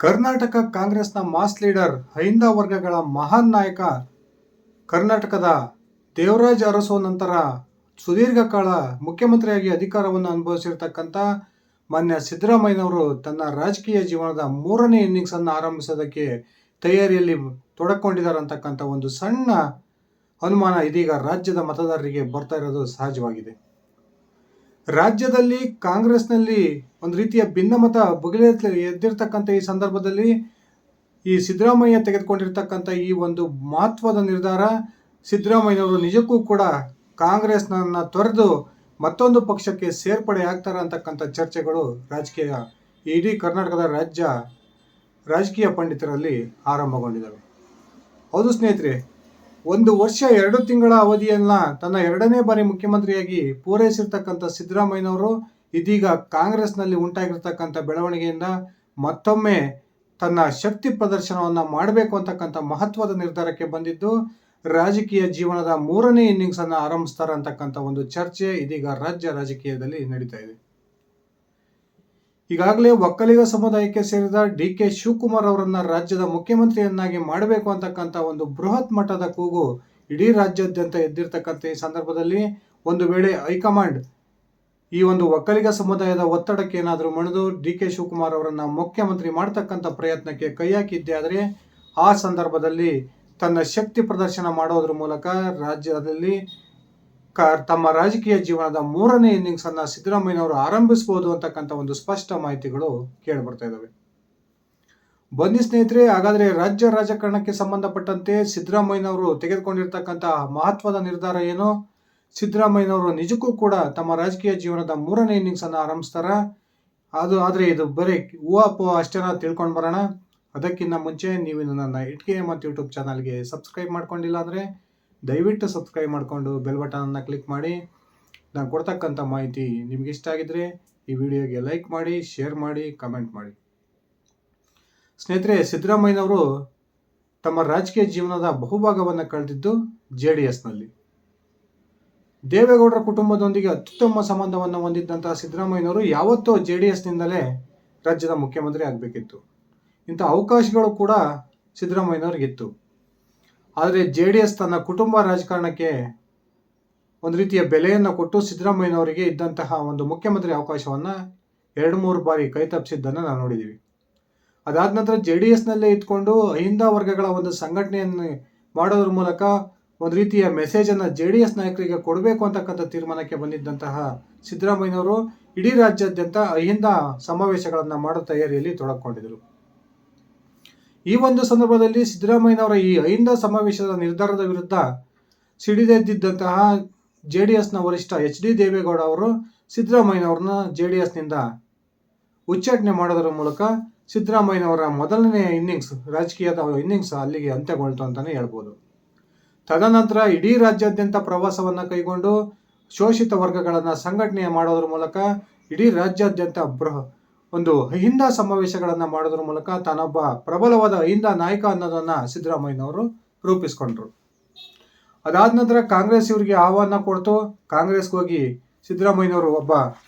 ಕರ್ನಾಟಕ ಕಾಂಗ್ರೆಸ್ನ mass leader Ahinda ವರ್ಗಗಳ ಮಹಾನ್ ನಾಯಕ ಕರ್ನಾಟಕದ ದೇವರಾಜ ಅರಸು ನಂತರ ಸುದೀರ್ಘ ಕಾಲ ಮುಖ್ಯಮಂತ್ರಿಯಾಗಿ ಅಧಿಕಾರವನ್ನು ಅನುಭವಿಸಿರ್ತಕ್ಕಂಥ ಮಾನ್ಯ ಸಿದ್ದರಾಮಯ್ಯನವರು ತನ್ನ ರಾಜಕೀಯ ಜೀವನದ ಮೂರನೇ ಇನ್ನಿಂಗ್ಸ್ ಅನ್ನು ಆರಂಭಿಸೋದಕ್ಕೆ ತಯಾರಿಯಲ್ಲಿ ತೊಡಕೊಂಡಿದ್ದಾರೆ ಅಂತಕ್ಕಂಥ ಒಂದು ಸಣ್ಣ ಅನುಮಾನ ಇದೀಗ ರಾಜ್ಯದ ಮತದಾರರಿಗೆ ಬರ್ತಾ ಇರೋದು ಸಹಜವಾಗಿದೆ. ರಾಜ್ಯದಲ್ಲಿ ಕಾಂಗ್ರೆಸ್ನಲ್ಲಿ ಒಂದು ರೀತಿಯ ಭಿನ್ನಮತ ಎದ್ದಿರ್ತಕ್ಕಂಥ ಈ ಸಂದರ್ಭದಲ್ಲಿ ಈ ಸಿದ್ದರಾಮಯ್ಯ ತೆಗೆದುಕೊಂಡಿರ್ತಕ್ಕಂಥ ಈ ಒಂದು ಮಹತ್ವದ ನಿರ್ಧಾರ ಸಿದ್ದರಾಮಯ್ಯನವರು ನಿಜಕ್ಕೂ ಕೂಡ ಕಾಂಗ್ರೆಸ್ನನ್ನು ತೊರೆದು ಮತ್ತೊಂದು ಪಕ್ಷಕ್ಕೆ ಸೇರ್ಪಡೆ ಆಗ್ತಾರೆ ಅಂತಕ್ಕಂಥ ಚರ್ಚೆಗಳು ಇಡೀ ಕರ್ನಾಟಕದ ರಾಜಕೀಯ ಪಂಡಿತರಲ್ಲಿ ಆರಂಭಗೊಂಡಿದ್ದಾವೆ. ಹೌದು ಸ್ನೇಹಿತರೆ, 1 ವರ್ಷ 2 ತಿಂಗಳ ಅವಧಿಯನ್ನ ತನ್ನ 2ನೇ ಬಾರಿ ಮುಖ್ಯಮಂತ್ರಿಯಾಗಿ ಪೂರೈಸಿರ್ತಕ್ಕಂಥ ಸಿದ್ದರಾಮಯ್ಯನವರು ಇದೀಗ ಕಾಂಗ್ರೆಸ್ನಲ್ಲಿ ಉಂಟಾಗಿರ್ತಕ್ಕಂಥ ಬೆಳವಣಿಗೆಯಿಂದ ಮತ್ತೊಮ್ಮೆ ತನ್ನ ಶಕ್ತಿ ಪ್ರದರ್ಶನವನ್ನು ಮಾಡಬೇಕು ಅಂತಕ್ಕಂಥ ಮಹತ್ವದ ನಿರ್ಧಾರಕ್ಕೆ ಬಂದಿದ್ದು ರಾಜಕೀಯ ಜೀವನದ 3ನೇ ಇನ್ನಿಂಗ್ಸ್ ಅನ್ನು ಆರಂಭಿಸ್ತಾರೆ ಅಂತಕ್ಕಂಥ ಒಂದು ಚರ್ಚೆ ಇದೀಗ ರಾಜ್ಯ ರಾಜಕೀಯದಲ್ಲಿ ನಡೀತಾ ಇದೆ. ಈಗಾಗಲೇ ಒಕ್ಕಲಿಗ ಸಮುದಾಯಕ್ಕೆ ಸೇರಿದ ಡಿ.ಕೆ. ಶಿವಕುಮಾರ್ ಅವರನ್ನ ರಾಜ್ಯದ ಮುಖ್ಯಮಂತ್ರಿಯನ್ನಾಗಿ ಮಾಡಬೇಕು ಅಂತಕ್ಕಂಥ ಒಂದು ಬೃಹತ್ ಮಟ್ಟದ ಕೂಗು ಇಡೀ ರಾಜ್ಯಾದ್ಯಂತ ಎದ್ದಿರ್ತಕ್ಕಂಥ ಈ ಸಂದರ್ಭದಲ್ಲಿ ಒಂದು ವೇಳೆ ಹೈಕಮಾಂಡ್ ಈ ಒಂದು ಒಕ್ಕಲಿಗ ಸಮುದಾಯದ ಒತ್ತಡಕ್ಕೆ ಏನಾದರೂ ಮಣಿದು ಡಿ.ಕೆ. ಶಿವಕುಮಾರ್ ಅವರನ್ನ ಮುಖ್ಯಮಂತ್ರಿ ಮಾಡ್ತಕ್ಕಂಥ ಪ್ರಯತ್ನಕ್ಕೆ ಕೈ ಹಾಕಿದ್ದೆ ಆದರೆ ಆ ಸಂದರ್ಭದಲ್ಲಿ ತನ್ನ ಶಕ್ತಿ ಪ್ರದರ್ಶನ ಮಾಡೋದ್ರ ಮೂಲಕ ರಾಜ್ಯದಲ್ಲಿ ತಮ್ಮ ರಾಜಕೀಯ ಜೀವನದ 3ನೇ ಇನ್ನಿಂಗ್ಸ್ ಅನ್ನ ಸಿದ್ದರಾಮಯ್ಯನವರು ಆರಂಭಿಸಬಹುದು ಅಂತಕ್ಕಂಥ ಒಂದು ಸ್ಪಷ್ಟ ಮಾಹಿತಿಗಳು ಕೇಳಿಬರ್ತಾ ಇದ್ದಾವೆ. ಬನ್ನಿ ಸ್ನೇಹಿತರೆ, ಹಾಗಾದ್ರೆ ರಾಜ್ಯ ರಾಜಕಾರಣಕ್ಕೆ ಸಂಬಂಧಪಟ್ಟಂತೆ ಸಿದ್ದರಾಮಯ್ಯನವರು ತೆಗೆದುಕೊಂಡಿರ್ತಕ್ಕಂಥ ಮಹತ್ವದ ನಿರ್ಧಾರ ಏನು? ಸಿದ್ದರಾಮಯ್ಯನವರು ನಿಜಕ್ಕೂ ಕೂಡ ತಮ್ಮ ರಾಜಕೀಯ ಜೀವನದ 3ನೇ ಇನ್ನಿಂಗ್ಸ್ ಅನ್ನ ಆರಂಭಿಸ್ತಾರ? ಆದರೆ ಇದು ಬರೀ ಊಹಾಪೋಹ ಅಷ್ಟೇನ ತಿಳ್ಕೊಂಡು ಬರೋಣ. ಅದಕ್ಕಿಂತ ಮುಂಚೆ ನೀವು ನನ್ನ ಇಟ್ಕೆ ಮತ್ತು ಯೂಟ್ಯೂಬ್ ಚಾನಲ್ಗೆ ಸಬ್ಸ್ಕ್ರೈಬ್ ಮಾಡ್ಕೊಂಡಿಲ್ಲ ಅಂದರೆ ದಯವಿಟ್ಟು ಸಬ್ಸ್ಕ್ರೈಬ್ ಮಾಡಿಕೊಂಡು ಬೆಲ್ ಬಟನನ್ನು ಕ್ಲಿಕ್ ಮಾಡಿ. ನಾನು ಕೊಡ್ತಕ್ಕಂಥ ಮಾಹಿತಿ ನಿಮ್ಗೆ ಇಷ್ಟ ಆಗಿದ್ರೆ ಈ ವಿಡಿಯೋಗೆ ಲೈಕ್ ಮಾಡಿ, ಶೇರ್ ಮಾಡಿ, ಕಮೆಂಟ್ ಮಾಡಿ. ಸ್ನೇಹಿತರೆ, ಸಿದ್ದರಾಮಯ್ಯನವರು ತಮ್ಮ ರಾಜಕೀಯ ಜೀವನದ ಬಹುಭಾಗವನ್ನು ಕಳೆದಿದ್ದು JDSನಲ್ಲಿ. ದೇವೇಗೌಡರ ಕುಟುಂಬದೊಂದಿಗೆ ಅತ್ಯುತ್ತಮ ಸಂಬಂಧವನ್ನು ಹೊಂದಿದ್ದಂತಹ ಸಿದ್ದರಾಮಯ್ಯನವರು ಯಾವತ್ತೂ JDSನಿಂದಲೇ ರಾಜ್ಯದ ಮುಖ್ಯಮಂತ್ರಿ ಆಗಬೇಕಿತ್ತು. ಇಂಥ ಅವಕಾಶಗಳು ಕೂಡ ಸಿದ್ದರಾಮಯ್ಯನವ್ರಿಗಿತ್ತು. ಆದರೆ JDS ತನ್ನ ಕುಟುಂಬ ರಾಜಕಾರಣಕ್ಕೆ ಒಂದು ರೀತಿಯ ಬೆಲೆಯನ್ನು ಕೊಟ್ಟು ಸಿದ್ದರಾಮಯ್ಯನವರಿಗೆ ಇದ್ದಂತಹ ಒಂದು ಮುಖ್ಯಮಂತ್ರಿ ಅವಕಾಶವನ್ನು 2-3 ಬಾರಿ ಕೈ ತಪ್ಪಿಸಿದ್ದನ್ನು ನಾವು ನೋಡಿದ್ದೀವಿ. ಅದಾದ ನಂತರ JDSನಲ್ಲೇ ಇದ್ಕೊಂಡು ಅಹಿಂದ ವರ್ಗಗಳ ಒಂದು ಸಂಘಟನೆಯನ್ನು ಮಾಡೋದ್ರ ಮೂಲಕ ಒಂದು ರೀತಿಯ ಮೆಸೇಜನ್ನು JDS ನಾಯಕರಿಗೆ ಕೊಡಬೇಕು ಅಂತಕ್ಕಂಥ ತೀರ್ಮಾನಕ್ಕೆ ಬಂದಿದ್ದಂತಹ ಸಿದ್ದರಾಮಯ್ಯನವರು ಇಡೀ ರಾಜ್ಯಾದ್ಯಂತ ಅಹಿಂದ ಸಮಾವೇಶಗಳನ್ನು ಮಾಡೋ ತಯಾರಿಯಲ್ಲಿ ತೊಡಗಿಕೊಂಡಿದ್ದರು. ಈ ಒಂದು ಸಂದರ್ಭದಲ್ಲಿ ಸಿದ್ದರಾಮಯ್ಯನವರ ಈ ಅಹಿಂದ ಸಮಾವೇಶದ ನಿರ್ಧಾರದ ವಿರುದ್ಧ ಸಿಡಿದೆದ್ದಿದ್ದಂತಹ JDSನ ವರಿಷ್ಠ HD ದೇವೇಗೌಡ ಅವರು ಸಿದ್ದರಾಮಯ್ಯನವ್ರನ್ನ JDSನಿಂದ ಉಚ್ಚಾಟನೆ ಮಾಡೋದರ ಮೂಲಕ ಸಿದ್ದರಾಮಯ್ಯನವರ ಮೊದಲನೇ ರಾಜಕೀಯದ ಇನ್ನಿಂಗ್ಸ್ ಅಲ್ಲಿಗೆ ಅಂತ್ಯಗೊಳ್ತು ಅಂತಲೇ ಹೇಳ್ಬೋದು. ತದನಂತರ ಇಡೀ ರಾಜ್ಯಾದ್ಯಂತ ಪ್ರವಾಸವನ್ನು ಕೈಗೊಂಡು ಶೋಷಿತ ವರ್ಗಗಳನ್ನು ಸಂಘಟನೆ ಮಾಡೋದ್ರ ಮೂಲಕ ಇಡೀ ರಾಜ್ಯಾದ್ಯಂತ ಒಂದು ಅಹಿಂದ ಸಮಾವೇಶಗಳನ್ನು ಮಾಡೋದ್ರ ಮೂಲಕ ತಾನೊಬ್ಬ ಪ್ರಬಲವಾದ ಅಹಿಂದ ನಾಯಕ ಅನ್ನೋದನ್ನು ಸಿದ್ದರಾಮಯ್ಯನವರು ರೂಪಿಸ್ಕೊಂಡ್ರು. ಅದಾದ ನಂತರ ಕಾಂಗ್ರೆಸ್ ಇವರಿಗೆ ಆಹ್ವಾನ ಕೊಡ್ತು. ಕಾಂಗ್ರೆಸ್ಗೆ ಹೋಗಿ ಸಿದ್ದರಾಮಯ್ಯನವರು ಒಬ್ಬ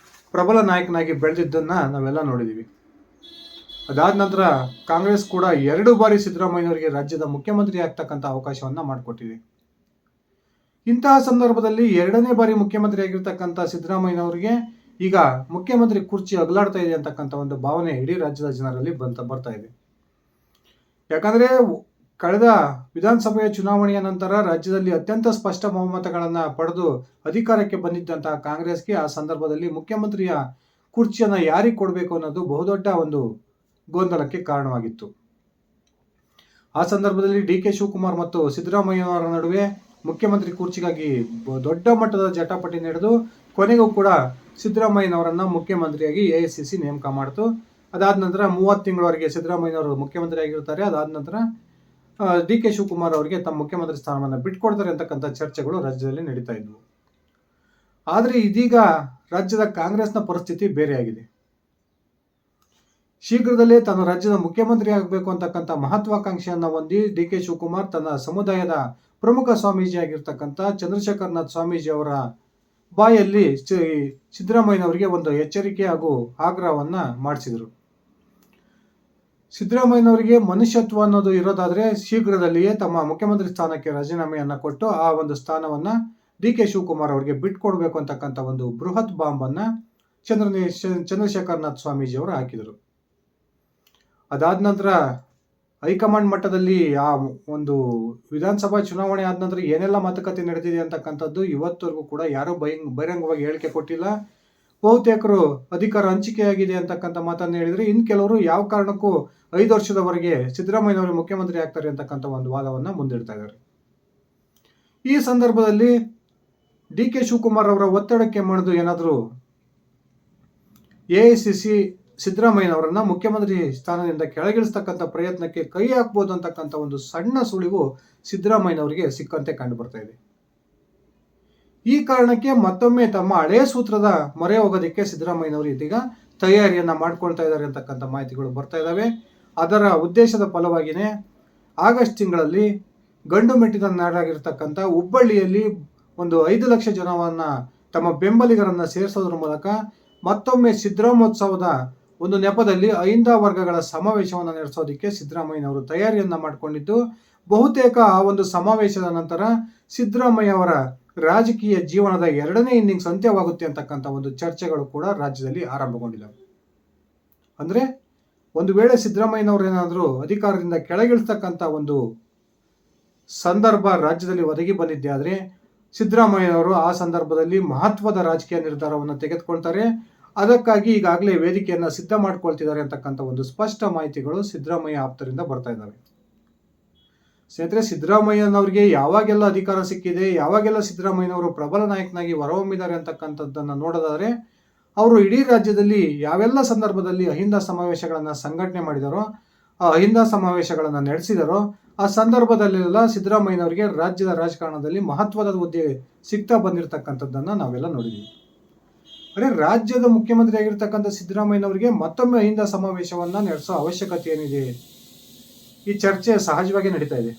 ಪ್ರಬಲ ನಾಯಕನಾಗಿ ಬೆಳೆದಿದ್ದನ್ನು ನಾವೆಲ್ಲ ನೋಡಿದ್ದೀವಿ. ಅದಾದ ನಂತರ ಕಾಂಗ್ರೆಸ್ ಕೂಡ 2 ಬಾರಿ ಸಿದ್ದರಾಮಯ್ಯನವರಿಗೆ ರಾಜ್ಯದ ಮುಖ್ಯಮಂತ್ರಿ ಆಗ್ತಕ್ಕಂಥ ಅವಕಾಶವನ್ನು ಮಾಡಿಕೊಟ್ಟಿದೆ. ಇಂತಹ ಸಂದರ್ಭದಲ್ಲಿ 2ನೇ ಬಾರಿ ಮುಖ್ಯಮಂತ್ರಿ ಆಗಿರ್ತಕ್ಕಂಥ ಸಿದ್ದರಾಮಯ್ಯನವರಿಗೆ ಈಗ ಮುಖ್ಯಮಂತ್ರಿ ಕುರ್ಚಿ ಅಗಲಾಡ್ತಾ ಇದೆ ಅಂತಕ್ಕಂಥ ಒಂದು ಭಾವನೆ ಇಡೀ ರಾಜ್ಯದ ಜನರಲ್ಲಿ ಬರ್ತಾ ಇದೆ. ಯಾಕಂದರೆ ಕಳೆದ ವಿಧಾನಸಭೆಯ ಚುನಾವಣೆಯ ನಂತರ ರಾಜ್ಯದಲ್ಲಿ ಅತ್ಯಂತ ಸ್ಪಷ್ಟ ಬಹುಮತಗಳನ್ನು ಪಡೆದು ಅಧಿಕಾರಕ್ಕೆ ಬಂದಿದ್ದಂತಹ ಕಾಂಗ್ರೆಸ್ಗೆ ಆ ಸಂದರ್ಭದಲ್ಲಿ ಮುಖ್ಯಮಂತ್ರಿಯ ಕುರ್ಚಿಯನ್ನು ಯಾರಿಗೆ ಕೊಡಬೇಕು ಅನ್ನೋದು ಬಹುದೊಡ್ಡ ಒಂದು ಗೊಂದಲಕ್ಕೆ ಕಾರಣವಾಗಿತ್ತು. ಆ ಸಂದರ್ಭದಲ್ಲಿ ಡಿ.ಕೆ. ಶಿವಕುಮಾರ್ ಮತ್ತು ಸಿದ್ದರಾಮಯ್ಯನವರ ನಡುವೆ ಮುಖ್ಯಮಂತ್ರಿ ಕುರ್ಚಿಗಾಗಿ ದೊಡ್ಡ ಮಟ್ಟದ ಜಟಾಪಟಿ ನಡೆದು ಕೊನೆಗೂ ಕೂಡ ಸಿದ್ದರಾಮಯ್ಯನವರನ್ನ ಮುಖ್ಯಮಂತ್ರಿಯಾಗಿ AICC ನೇಮಕ ಮಾಡಿತು. ಅದಾದ ನಂತರ 30 ತಿಂಗಳವರೆಗೆ ಸಿದ್ದರಾಮಯ್ಯನವರು ಮುಖ್ಯಮಂತ್ರಿ ಆಗಿರ್ತಾರೆ. ಅದಾದ ನಂತರ ಡಿ.ಕೆ. ಶಿವಕುಮಾರ್ ಅವರಿಗೆ ತಮ್ಮ ಮುಖ್ಯಮಂತ್ರಿ ಸ್ಥಾನವನ್ನು ಬಿಟ್ಕೊಡ್ತಾರೆ ಅಂತಕ್ಕಂಥ ಚರ್ಚೆಗಳು ರಾಜ್ಯದಲ್ಲಿ ನಡೀತಾ ಇದ್ವು. ಆದರೆ ಇದೀಗ ರಾಜ್ಯದ ಕಾಂಗ್ರೆಸ್ನ ಪರಿಸ್ಥಿತಿ ಬೇರೆಯಾಗಿದೆ. ಶೀಘ್ರದಲ್ಲೇ ತನ್ನ ರಾಜ್ಯದ ಮುಖ್ಯಮಂತ್ರಿ ಆಗಬೇಕು ಅಂತಕ್ಕಂಥ ಮಹತ್ವಾಕಾಂಕ್ಷೆಯನ್ನು ಹೊಂದಿ ಡಿ.ಕೆ. ಶಿವಕುಮಾರ್ ತನ್ನ ಸಮುದಾಯದ ಪ್ರಮುಖ ಸ್ವಾಮೀಜಿ ಆಗಿರ್ತಕ್ಕಂಥ ಚಂದ್ರಶೇಖರನಾಥ್ ಸ್ವಾಮೀಜಿ ಅವರ ಬಾಯಲ್ಲಿ ಸಿದ್ದರಾಮಯ್ಯನವರಿಗೆ ಒಂದು ಎಚ್ಚರಿಕೆ ಹಾಗೂ ಆಗ್ರಹವನ್ನು ಮಾಡಿಸಿದರು. ಸಿದ್ದರಾಮಯ್ಯನವರಿಗೆ ಮನುಷ್ಯತ್ವ ಅನ್ನೋದು ಇರೋದಾದ್ರೆ ಶೀಘ್ರದಲ್ಲಿಯೇ ತಮ್ಮ ಮುಖ್ಯಮಂತ್ರಿ ಸ್ಥಾನಕ್ಕೆ ರಾಜೀನಾಮೆಯನ್ನ ಕೊಟ್ಟು ಆ ಒಂದು ಸ್ಥಾನವನ್ನ ಡಿ ಕೆ ಶಿವಕುಮಾರ್ ಅವರಿಗೆ ಬಿಟ್ಕೊಡ್ಬೇಕು ಅಂತಕ್ಕಂಥ ಒಂದು ಬೃಹತ್ ಬಾಂಬ್ ಅನ್ನ ಚಂದ್ರಶೇಖರನಾಥ್ ಸ್ವಾಮೀಜಿಯವರು ಹಾಕಿದರು. ಅದಾದ ನಂತರ ಹೈಕಮಾಂಡ್ ಮಟ್ಟದಲ್ಲಿ ಆ ಒಂದು ವಿಧಾನಸಭಾ ಚುನಾವಣೆ ಆದ ನಂತರ ಏನೆಲ್ಲ ಮಾತುಕತೆ ನಡೆದಿದೆ ಅಂತಕ್ಕಂಥದ್ದು ಇವತ್ತವರೆಗೂ ಕೂಡ ಯಾರೂ ಬಹಿರಂಗವಾಗಿ ಹೇಳಿಕೆ ಕೊಟ್ಟಿಲ್ಲ. ಬಹುತೇಕರು ಅಧಿಕಾರ ಹಂಚಿಕೆಯಾಗಿದೆ ಅಂತಕ್ಕಂಥ ಮಾತನ್ನು ಹೇಳಿದ್ರೆ, ಇನ್ನು ಕೆಲವರು ಯಾವ ಕಾರಣಕ್ಕೂ 5 ವರ್ಷದವರೆಗೆ ಸಿದ್ದರಾಮಯ್ಯನವರು ಮುಖ್ಯಮಂತ್ರಿ ಆಗ್ತಾರೆ ಅಂತಕ್ಕಂಥ ಒಂದು ವಾದವನ್ನು ಮುಂದಿಡ್ತಾ ಇದ್ದಾರೆ. ಈ ಸಂದರ್ಭದಲ್ಲಿ ಡಿ ಕೆ ಶಿವಕುಮಾರ್ ಅವರ ಒತ್ತಡಕ್ಕೆ ಮಣಿದು ಏನಾದರೂ ಎಐಸಿಸಿ ಸಿದ್ದರಾಮಯ್ಯನವರನ್ನ ಮುಖ್ಯಮಂತ್ರಿ ಸ್ಥಾನದಿಂದ ಕೆಳಗಿಳಿಸ್ತಕ್ಕಂಥ ಪ್ರಯತ್ನಕ್ಕೆ ಕೈ ಹಾಕ್ಬೋದು ಅಂತಕ್ಕಂಥ ಒಂದು ಸಣ್ಣ ಸುಳಿವು ಸಿದ್ದರಾಮಯ್ಯನವರಿಗೆ ಸಿಕ್ಕಂತೆ ಕಂಡು ಬರ್ತಾ ಇದೆ. ಈ ಕಾರಣಕ್ಕೆ ಮತ್ತೊಮ್ಮೆ ತಮ್ಮ ಹಳೆಯ ಸೂತ್ರದ ಮೊರೆ ಹೋಗೋದಕ್ಕೆ ಸಿದ್ದರಾಮಯ್ಯನವರು ಇದೀಗ ತಯಾರಿಯನ್ನ ಮಾಡ್ಕೊಳ್ತಾ ಇದ್ದಾರೆ ಅಂತಕ್ಕಂಥ ಮಾಹಿತಿಗಳು ಬರ್ತಾ ಇದ್ದಾವೆ. ಅದರ ಉದ್ದೇಶದ ಫಲವಾಗಿಯೇ ಆಗಸ್ಟ್ ತಿಂಗಳಲ್ಲಿ ಗಂಡು ಮೆಟ್ಟಿದ ನಾಡಾಗಿರ್ತಕ್ಕಂಥ ಹುಬ್ಬಳ್ಳಿಯಲ್ಲಿ ಒಂದು 5 ಲಕ್ಷ ಜನವನ್ನ ತಮ್ಮ ಬೆಂಬಲಿಗರನ್ನ ಸೇರಿಸೋದ್ರ ಮೂಲಕ ಮತ್ತೊಮ್ಮೆ ಸಿದ್ದರಾಮೋತ್ಸವದ ಒಂದು ನೆಪದಲ್ಲಿ ಅಹಿಂದ ವರ್ಗಗಳ ಸಮಾವೇಶವನ್ನು ನಡೆಸೋದಕ್ಕೆ ಸಿದ್ದರಾಮಯ್ಯನವರು ತಯಾರಿಯನ್ನ ಮಾಡಿಕೊಂಡಿದ್ದು, ಬಹುತೇಕ ಆ ಒಂದು ಸಮಾವೇಶದ ನಂತರ ಸಿದ್ದರಾಮಯ್ಯ ಅವರ ರಾಜಕೀಯ ಜೀವನದ 2ನೇ ಇನ್ನಿಂಗ್ಸ್ ಅಂತ್ಯವಾಗುತ್ತೆ ಅಂತಕ್ಕಂಥ ಒಂದು ಚರ್ಚೆಗಳು ಕೂಡ ರಾಜ್ಯದಲ್ಲಿ ಆರಂಭಗೊಂಡಿದ್ದಾವೆ. ಅಂದ್ರೆ ಒಂದು ವೇಳೆ ಸಿದ್ದರಾಮಯ್ಯನವರೇನಾದರೂ ಅಧಿಕಾರದಿಂದ ಕೆಳಗಿಳಿಸ್ತಕ್ಕಂಥ ಒಂದು ಸಂದರ್ಭ ರಾಜ್ಯದಲ್ಲಿ ಒದಗಿ ಬಂದಿದ್ದೆ ಆದರೆ ಸಿದ್ದರಾಮಯ್ಯನವರು ಆ ಸಂದರ್ಭದಲ್ಲಿ ಮಹತ್ವದ ರಾಜಕೀಯ ನಿರ್ಧಾರವನ್ನು ತೆಗೆದುಕೊಳ್ತಾರೆ. ಅದಕ್ಕಾಗಿ ಈಗಾಗಲೇ ವೇದಿಕೆಯನ್ನು ಸಿದ್ಧ ಮಾಡ್ಕೊಳ್ತಿದ್ದಾರೆ ಅಂತಕ್ಕಂಥ ಒಂದು ಸ್ಪಷ್ಟ ಮಾಹಿತಿಗಳು ಸಿದ್ದರಾಮಯ್ಯ ಆಪ್ತರಿಂದ ಬರ್ತಾ ಇದ್ದಾವೆ. ಸ್ನೇಹಿತರೆ, ಸಿದ್ದರಾಮಯ್ಯನವರಿಗೆ ಯಾವಾಗೆಲ್ಲ ಅಧಿಕಾರ ಸಿಕ್ಕಿದೆ, ಯಾವಾಗೆಲ್ಲ ಸಿದ್ದರಾಮಯ್ಯನವರು ಪ್ರಬಲ ನಾಯಕನಾಗಿ ಹೊರಹೊಮ್ಮಿದ್ದಾರೆ ಅಂತಕ್ಕಂಥದ್ದನ್ನು ನೋಡೋದಾದ್ರೆ, ಅವರು ಇಡೀ ರಾಜ್ಯದಲ್ಲಿ ಯಾವೆಲ್ಲ ಸಂದರ್ಭದಲ್ಲಿ ಅಹಿಂದ ಸಮಾವೇಶಗಳನ್ನು ಸಂಘಟನೆ ಮಾಡಿದಾರೋ, ಆ ಅಹಿಂದ ಸಮಾವೇಶಗಳನ್ನು ನಡೆಸಿದಾರೋ ಆ ಸಂದರ್ಭದಲ್ಲೆಲ್ಲ ಸಿದ್ದರಾಮಯ್ಯನವರಿಗೆ ರಾಜ್ಯದ ರಾಜಕಾರಣದಲ್ಲಿ ಮಹತ್ವದ ಹುದ್ದೆ ಸಿಗ್ತಾ ಬಂದಿರತಕ್ಕಂಥದ್ದನ್ನು ನಾವೆಲ್ಲ ನೋಡಿದ್ವಿ. ಅರೆ, ರಾಜ್ಯದ ಮುಖ್ಯಮಂತ್ರಿ ಆಗಿರ್ತಕ್ಕಂಥ ಸಿದ್ದರಾಮಯ್ಯನವರಿಗೆ ಮತ್ತೊಮ್ಮೆ ಅಹಿಂದ ಸಮಾವೇಶವನ್ನು ನಡೆಸೋ ಅವಶ್ಯಕತೆ ಏನಿದೆ? ಈ ಚರ್ಚೆ ಸಹಜವಾಗಿ ನಡೀತಾ ಇದೆ.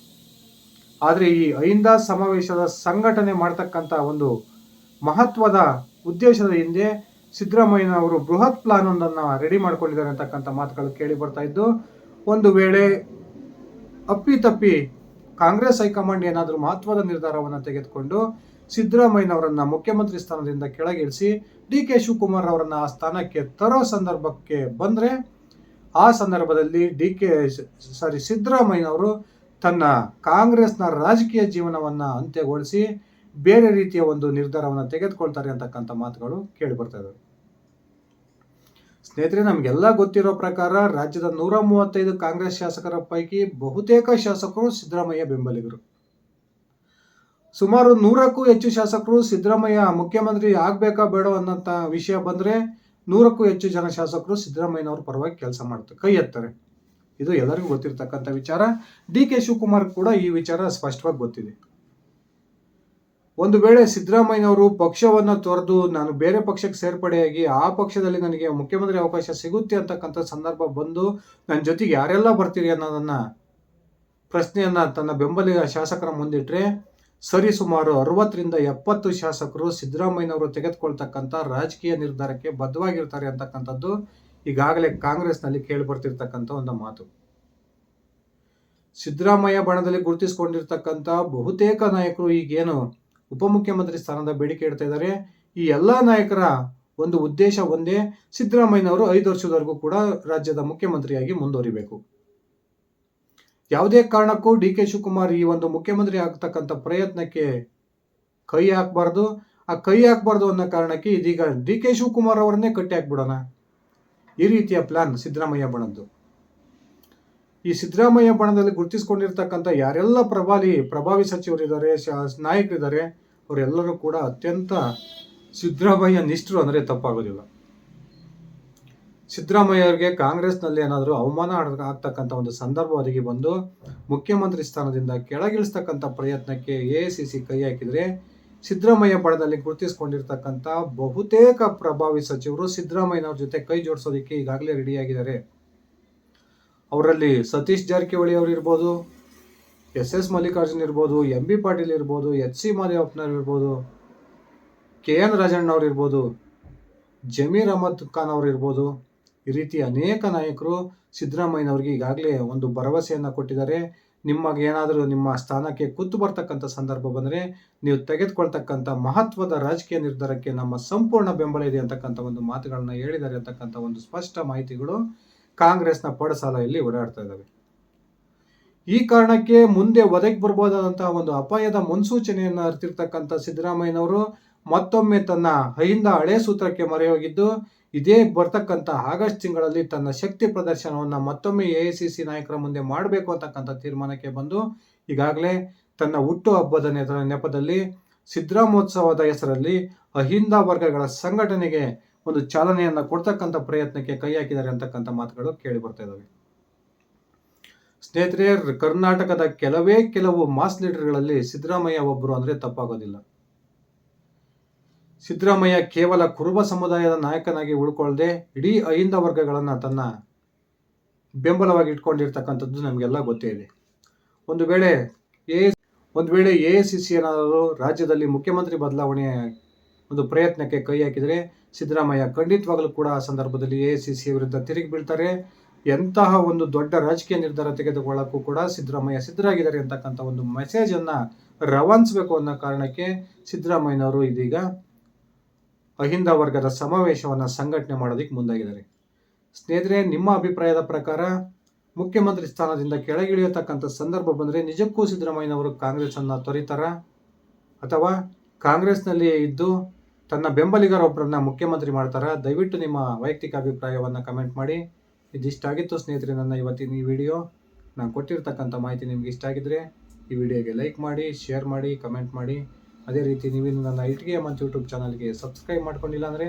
ಆದರೆ ಈ ಅಹಿಂದ ಸಮಾವೇಶದ ಸಂಘಟನೆ ಮಾಡ್ತಕ್ಕಂಥ ಒಂದು ಮಹತ್ವದ ಉದ್ದೇಶದ ಹಿಂದೆ ಸಿದ್ದರಾಮಯ್ಯನವರು ಬೃಹತ್ ಪ್ಲಾನ್ ಒಂದನ್ನು ರೆಡಿ ಮಾಡ್ಕೊಂಡಿದ್ದಾರೆ ಅಂತಕ್ಕಂಥ ಮಾತುಗಳು ಕೇಳಿ ಬರ್ತಾ ಇದ್ದು, ಒಂದು ವೇಳೆ ಅಪ್ಪಿತಪ್ಪಿ ಕಾಂಗ್ರೆಸ್ ಹೈಕಮಾಂಡ್ ಏನಾದರೂ ಮಹತ್ವದ ನಿರ್ಧಾರವನ್ನು ತೆಗೆದುಕೊಂಡು ಸಿದ್ದರಾಮಯ್ಯನವರನ್ನ ಮುಖ್ಯಮಂತ್ರಿ ಸ್ಥಾನದಿಂದ ಕೆಳಗಿಳಿಸಿ ಡಿ ಕೆ ಶಿವಕುಮಾರ್ ಅವರನ್ನ ಆ ಸ್ಥಾನಕ್ಕೆ ತರೋ ಸಂದರ್ಭಕ್ಕೆ ಬಂದರೆ, ಆ ಸಂದರ್ಭದಲ್ಲಿ ಸಿದ್ದರಾಮಯ್ಯನವರು ತನ್ನ ಕಾಂಗ್ರೆಸ್ನ ರಾಜಕೀಯ ಜೀವನವನ್ನ ಅಂತ್ಯಗೊಳಿಸಿ ಬೇರೆ ರೀತಿಯ ಒಂದು ನಿರ್ಧಾರವನ್ನು ತೆಗೆದುಕೊಳ್ತಾರೆ ಅಂತಕ್ಕಂಥ ಮಾತುಗಳು ಕೇಳಿ ಬರ್ತಾ ಇದ್ದಾವೆ. ಸ್ನೇಹಿತರೆ, ನಮಗೆಲ್ಲ ಗೊತ್ತಿರೋ ಪ್ರಕಾರ ರಾಜ್ಯದ 135 ಕಾಂಗ್ರೆಸ್ ಶಾಸಕರ ಪೈಕಿ ಬಹುತೇಕ ಶಾಸಕರು ಸಿದ್ದರಾಮಯ್ಯ ಬೆಂಬಲಿಗರು. ಸುಮಾರು 100ಕ್ಕೂ ಹೆಚ್ಚು ಶಾಸಕರು ಸಿದ್ದರಾಮಯ್ಯ ಮುಖ್ಯಮಂತ್ರಿ ಆಗ್ಬೇಕಾ ಬೇಡ ಅನ್ನೋಂಥ ವಿಷಯ ಬಂದರೆ 100ಕ್ಕೂ ಹೆಚ್ಚು ಜನ ಶಾಸಕರು ಸಿದ್ದರಾಮಯ್ಯನವ್ರ ಪರವಾಗಿ ಕೆಲಸ ಮಾಡ್ತಾರೆ, ಕೈ ಎತ್ತಾರೆ. ಇದು ಎಲ್ಲರಿಗೂ ಗೊತ್ತಿರ್ತಕ್ಕಂಥ ವಿಚಾರ. ಡಿ ಕೆ ಶಿವಕುಮಾರ್ ಕೂಡ ಈ ವಿಚಾರ ಸ್ಪಷ್ಟವಾಗಿ ಗೊತ್ತಿದೆ. ಒಂದು ವೇಳೆ ಸಿದ್ದರಾಮಯ್ಯನವರು ಪಕ್ಷವನ್ನು ತೊರೆದು ನಾನು ಬೇರೆ ಪಕ್ಷಕ್ಕೆ ಸೇರ್ಪಡೆಯಾಗಿ ಆ ಪಕ್ಷದಲ್ಲಿ ನನಗೆ ಮುಖ್ಯಮಂತ್ರಿ ಅವಕಾಶ ಸಿಗುತ್ತೆ ಅಂತಕ್ಕಂಥ ಸಂದರ್ಭ ಬಂದು ನನ್ನ ಜೊತೆಗೆ ಯಾರೆಲ್ಲ ಬರ್ತೀರಿ ಅನ್ನೋದನ್ನ ಪ್ರಶ್ನೆಯನ್ನ ತನ್ನ ಬೆಂಬಲಿಗ ಶಾಸಕರ ಮುಂದಿಟ್ರೆ, ಸರಿ ಸುಮಾರು 60ರಿಂದ 70 ಶಾಸಕರು ಸಿದ್ದರಾಮಯ್ಯನವರು ತೆಗೆದುಕೊಳ್ತಕ್ಕಂಥ ರಾಜಕೀಯ ನಿರ್ಧಾರಕ್ಕೆ ಬದ್ಧವಾಗಿರ್ತಾರೆ ಅಂತಕ್ಕಂಥದ್ದು ಈಗಾಗಲೇ ಕಾಂಗ್ರೆಸ್ನಲ್ಲಿ ಕೇಳಿ ಬರ್ತಿರ್ತಕ್ಕಂಥ ಒಂದು ಮಾತು. ಸಿದ್ದರಾಮಯ್ಯ ಬಣದಲ್ಲಿ ಗುರುತಿಸಿಕೊಂಡಿರ್ತಕ್ಕಂಥ ಬಹುತೇಕ ನಾಯಕರು ಈಗೇನು ಉಪಮುಖ್ಯಮಂತ್ರಿ ಸ್ಥಾನದ ಬೇಡಿಕೆ ಇಡ್ತಾ ಇದ್ದಾರೆ, ಈ ಎಲ್ಲ ನಾಯಕರ ಒಂದು ಉದ್ದೇಶ ಒಂದೇ, ಸಿದ್ದರಾಮಯ್ಯನವರು 5 ವರ್ಷದವರೆಗೂ ಕೂಡ ರಾಜ್ಯದ ಮುಖ್ಯಮಂತ್ರಿಯಾಗಿ ಮುಂದುವರಿಬೇಕು. ಯಾವುದೇ ಕಾರಣಕ್ಕೂ ಡಿ ಕೆ ಶಿವಕುಮಾರ್ ಈ ಒಂದು ಮುಖ್ಯಮಂತ್ರಿ ಆಗ್ತಕ್ಕಂಥ ಪ್ರಯತ್ನಕ್ಕೆ ಕೈ ಹಾಕಬಾರ್ದು. ಆ ಕೈ ಹಾಕಬಾರ್ದು ಅನ್ನೋ ಕಾರಣಕ್ಕೆ ಇದೀಗ ಡಿ ಕೆ ಶಿವಕುಮಾರ್ ಅವರನ್ನೇ ಕಟ್ಟಿ ಹಾಕ್ಬಿಡೋಣ, ಈ ರೀತಿಯ ಪ್ಲಾನ್ ಸಿದ್ದರಾಮಯ್ಯ ಬಣದ್ದು. ಈ ಸಿದ್ದರಾಮಯ್ಯ ಬಣದಲ್ಲಿ ಗುರುತಿಸಿಕೊಂಡಿರ್ತಕ್ಕಂಥ ಯಾರೆಲ್ಲ ಪ್ರಭಾವಿ ಸಚಿವರಿದ್ದಾರೆ, ನಾಯಕರಿದ್ದಾರೆ, ಅವರೆಲ್ಲರೂ ಕೂಡ ಅತ್ಯಂತ ಸಿದ್ದರಾಮಯ್ಯ ನಿಷ್ಠರು ಅಂದರೆ ತಪ್ಪಾಗೋದಿಲ್ಲ. ಸಿದ್ದರಾಮಯ್ಯ ಅವರಿಗೆ ಕಾಂಗ್ರೆಸ್ನಲ್ಲಿ ಏನಾದರೂ ಅವಮಾನ ಆಗ್ತಕ್ಕಂಥ ಒಂದು ಸಂದರ್ಭ ಒದಗಿ ಬಂದು ಮುಖ್ಯಮಂತ್ರಿ ಸ್ಥಾನದಿಂದ ಕೆಳಗಿಳಿಸ್ತಕ್ಕಂಥ ಪ್ರಯತ್ನಕ್ಕೆ ಎಐಸಿಸಿ ಕೈ ಹಾಕಿದರೆ, ಸಿದ್ದರಾಮಯ್ಯ ಬಣದಲ್ಲಿ ಗುರುತಿಸಿಕೊಂಡಿರ್ತಕ್ಕಂಥ ಬಹುತೇಕ ಪ್ರಭಾವಿ ಸಚಿವರು ಸಿದ್ದರಾಮಯ್ಯನವ್ರ ಜೊತೆ ಕೈ ಜೋಡಿಸೋದಕ್ಕೆ ಈಗಾಗಲೇ ರೆಡಿಯಾಗಿದ್ದಾರೆ. ಅವರಲ್ಲಿ ಸತೀಶ್ ಜಾರಕಿಹೊಳಿ ಅವರು ಇರ್ಬೋದು, SS ಮಲ್ಲಿಕಾರ್ಜುನ್ ಇರ್ಬೋದು, MB ಪಾಟೀಲ್ ಇರ್ಬೋದು, HC ಮಾದೇವಪ್ಪನವ್ರು ಇರ್ಬೋದು, KN ರಾಜಣ್ಣ ಅವ್ರು ಇರ್ಬೋದು, ಜಮೀರ್ ಅಹಮದ್ ಖಾನ್ ಅವರು ಇರ್ಬೋದು, ಈ ರೀತಿ ಅನೇಕ ನಾಯಕರು ಸಿದ್ದರಾಮಯ್ಯನವ್ರಿಗೆ ಈಗಾಗಲೇ ಒಂದು ಭರವಸೆಯನ್ನು ಕೊಟ್ಟಿದ್ದಾರೆ. ನಿಮಗೆ ಏನಾದರೂ ನಿಮ್ಮ ಸ್ಥಾನಕ್ಕೆ ಕುತ್ತು ಬರ್ತಕ್ಕಂಥ ಸಂದರ್ಭ ಬಂದರೆ ನೀವು ತೆಗೆದುಕೊಳ್ತಕ್ಕಂಥ ಮಹತ್ವದ ರಾಜಕೀಯ ನಿರ್ಧಾರಕ್ಕೆ ನಮ್ಮ ಸಂಪೂರ್ಣ ಬೆಂಬಲ ಇದೆ ಅಂತಕ್ಕಂಥ ಒಂದು ಮಾತುಗಳನ್ನ ಹೇಳಿದ್ದಾರೆ ಅಂತಕ್ಕಂಥ ಒಂದು ಸ್ಪಷ್ಟ ಮಾಹಿತಿಗಳು ಕಾಂಗ್ರೆಸ್ನ ಪಡಸಾಲೆಯಲ್ಲಿ ಓಡಾಡ್ತಾ ಇದ್ದಾವೆ. ಈ ಕಾರಣಕ್ಕೆ ಮುಂದೆ ಒದಗಿ ಬರ್ಬೋದಾದಂತಹ ಒಂದು ಅಪಾಯದ ಮುನ್ಸೂಚನೆಯನ್ನು ಅರಿತಿರ್ತಕ್ಕಂಥ ಸಿದ್ದರಾಮಯ್ಯನವರು ಮತ್ತೊಮ್ಮೆ ತನ್ನ ಅಹಿಂದ ಹಳೆ ಸೂತ್ರಕ್ಕೆ ಮೊರೆ ಹೋಗಿದ್ದು, ಇದೇ ಬರ್ತಕ್ಕಂಥ ಆಗಸ್ಟ್ ತಿಂಗಳಲ್ಲಿ ತನ್ನ ಶಕ್ತಿ ಪ್ರದರ್ಶನವನ್ನು ಮತ್ತೊಮ್ಮೆ ಎಐಸಿಸಿ ನಾಯಕರ ಮುಂದೆ ಮಾಡಬೇಕು ಅಂತಕ್ಕಂಥ ತೀರ್ಮಾನಕ್ಕೆ ಬಂದು ಈಗಾಗಲೇ ತನ್ನ ಹುಟ್ಟು ಹಬ್ಬದ ನೆಪದಲ್ಲಿ ಸಿದ್ದರಾಮೋತ್ಸವದ ಹೆಸರಲ್ಲಿ ಅಹಿಂದ ವರ್ಗಗಳ ಸಂಘಟನೆಗೆ ಒಂದು ಚಾಲನೆಯನ್ನು ಕೊಡ್ತಕ್ಕಂಥ ಪ್ರಯತ್ನಕ್ಕೆ ಕೈ ಹಾಕಿದ್ದಾರೆ ಅಂತಕ್ಕಂಥ ಮಾತುಗಳು ಕೇಳಿ ಬರ್ತಾ ಇದ್ದಾವೆ. ಸ್ನೇಹಿತರೆ, ಕರ್ನಾಟಕದ ಕೆಲವು ಮಾಸ್ ಲೀಡರ್ಗಳಲ್ಲಿ ಸಿದ್ದರಾಮಯ್ಯ ಒಬ್ಬರು ಅಂದ್ರೆ ತಪ್ಪಾಗೋದಿಲ್ಲ. ಸಿದ್ದರಾಮಯ್ಯ ಕೇವಲ ಕುರುಬ ಸಮುದಾಯದ ನಾಯಕನಾಗಿ ಉಳ್ಕೊಳ್ಳದೆ ಇಡೀ ಅಹಿಂದ ವರ್ಗಗಳನ್ನ ತನ್ನ ಬೆಂಬಲವಾಗಿ ಇಟ್ಕೊಂಡಿರ್ತಕ್ಕಂಥದ್ದು ನಮಗೆಲ್ಲ ಗೊತ್ತೇ ಇದೆ. ಒಂದು ವೇಳೆ ಎಐಸಿಸಿ ಏನಾದರೂ ರಾಜ್ಯದಲ್ಲಿ ಮುಖ್ಯಮಂತ್ರಿ ಬದಲಾವಣೆ ಒಂದು ಪ್ರಯತ್ನಕ್ಕೆ ಕೈ ಹಾಕಿದರೆ ಸಿದ್ದರಾಮಯ್ಯ ಖಂಡಿತವಾಗಲೂ ಕೂಡ ಆ ಸಂದರ್ಭದಲ್ಲಿ ಎಐಸಿಸಿ ವಿರುದ್ಧ ತಿರುಗಿ ಬೀಳ್ತಾರೆ. ಎಂತಹ ಒಂದು ದೊಡ್ಡ ರಾಜಕೀಯ ನಿರ್ಧಾರ ತೆಗೆದುಕೊಳ್ಳಕ್ಕೂ ಕೂಡ ಸಿದ್ದರಾಮಯ್ಯ ಸಿದ್ಧರಾಗಿದ್ದಾರೆ ಅಂತಕ್ಕಂಥ ಒಂದು ಮೆಸೇಜ್ ಅನ್ನ ರವಾನಿಸಬೇಕು ಅನ್ನೋ ಕಾರಣಕ್ಕೆ ಸಿದ್ದರಾಮಯ್ಯನವರು ಇದೀಗ ಅಹಿಂದ ವರ್ಗದ ಸಮಾವೇಶವನ್ನು ಸಂಘಟನೆ ಮಾಡೋದಕ್ಕೆ ಮುಂದಾಗಿದ್ದಾರೆ. ಸ್ನೇಹಿತರೆ, ನಿಮ್ಮ ಅಭಿಪ್ರಾಯದ ಪ್ರಕಾರ ಮುಖ್ಯಮಂತ್ರಿ ಸ್ಥಾನದಿಂದ ಕೆಳಗಿಳಿಯತಕ್ಕಂಥ ಸಂದರ್ಭ ಬಂದರೆ ನಿಜಕ್ಕೂ ಸಿದ್ದರಾಮಯ್ಯನವರು ಕಾಂಗ್ರೆಸ್ಸನ್ನು ತೊರೀತಾರ ಅಥವಾ ಕಾಂಗ್ರೆಸ್ನಲ್ಲಿಯೇ ಇದ್ದು ತನ್ನ ಬೆಂಬಲಿಗರೊಬ್ಬರನ್ನ ಮುಖ್ಯಮಂತ್ರಿ ಮಾಡ್ತಾರ? ದಯವಿಟ್ಟು ನಿಮ್ಮ ವೈಯಕ್ತಿಕ ಅಭಿಪ್ರಾಯವನ್ನು ಕಮೆಂಟ್ ಮಾಡಿ. ಇದಿಷ್ಟಾಗಿತ್ತು ಸ್ನೇಹಿತರೆ ನನ್ನ ಇವತ್ತಿನ ಈ ವಿಡಿಯೋ. ನಾನು ಕೊಟ್ಟಿರ್ತಕ್ಕಂಥ ಮಾಹಿತಿ ನಿಮ್ಗೆ ಇಷ್ಟ ಆಗಿದ್ರೆ ಈ ವಿಡಿಯೋಗೆ ಲೈಕ್ ಮಾಡಿ, ಶೇರ್ ಮಾಡಿ, ಕಮೆಂಟ್ ಮಾಡಿ. ಅದೇ ರೀತಿ ನೀವಿನ್ನು ನನ್ನ ಇಟ್ಗೆ ಮಂಚ್ ಯೂಟ್ಯೂಬ್ ಚಾನಲ್ಗೆ ಸಬ್ಸ್ಕ್ರೈಬ್ ಮಾಡ್ಕೊಂಡಿಲ್ಲ ಅಂದರೆ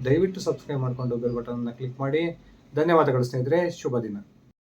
ದಯವಿಟ್ಟು ಸಬ್ಸ್ಕ್ರೈಬ್ ಮಾಡಿಕೊಂಡು ಬೆಲ್ ಬಟನ್ನ ಕ್ಲಿಕ್ ಮಾಡಿ. ಧನ್ಯವಾದಗಳು ಸ್ನೇಹಿತರೆ, ಶುಭ ದಿನ.